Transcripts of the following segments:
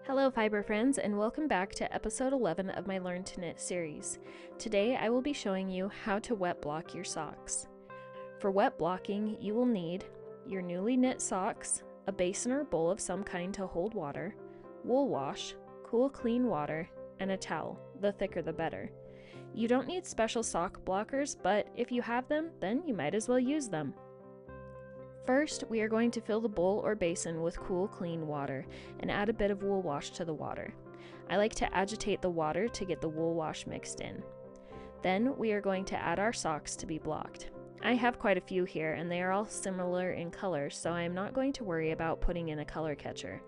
Hello fiber friends, and welcome back to episode 11 of my Learn to Knit series. Today I will be showing you how to wet block your socks. For wet blocking, you will need your newly knit socks, a basin or bowl of some kind to hold water, wool wash, cool clean water, and a towel, the thicker the better. You don't need special sock blockers, but if you have them, then you might as well use them. First, we are going to fill the bowl or basin with cool, clean water and add a bit of wool wash to the water. I like to agitate the water to get the wool wash mixed in. Then we are going to add our socks to be blocked. I have quite a few here and they are all similar in color, so I am not going to worry about putting in a color catcher.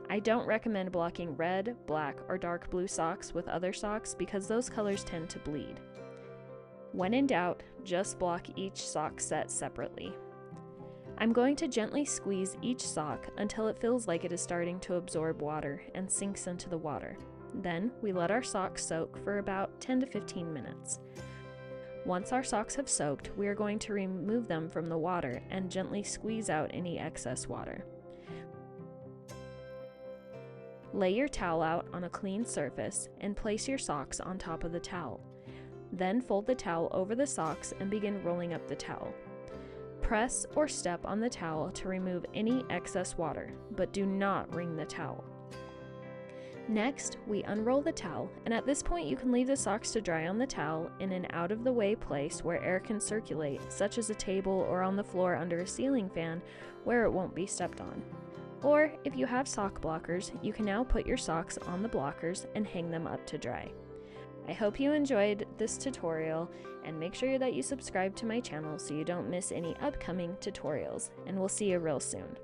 I don't recommend blocking red, black, or dark blue socks with other socks because those colors tend to bleed. When in doubt, just block each sock set separately. I'm going to gently squeeze each sock until it feels like it is starting to absorb water and sinks into the water. Then we let our socks soak for about 10 to 15 minutes. Once our socks have soaked, we are going to remove them from the water and gently squeeze out any excess water. Lay your towel out on a clean surface and place your socks on top of the towel. Then fold the towel over the socks and begin rolling up the towel. Press or step on the towel to remove any excess water, but do not wring the towel. Next, we unroll the towel, and at this point you can leave the socks to dry on the towel in an out-of-the-way place where air can circulate, such as a table or on the floor under a ceiling fan where it won't be stepped on. Or, if you have sock blockers, you can now put your socks on the blockers and hang them up to dry. I hope you enjoyed this tutorial, and make sure that you subscribe to my channel so you don't miss any upcoming tutorials, and we'll see you real soon.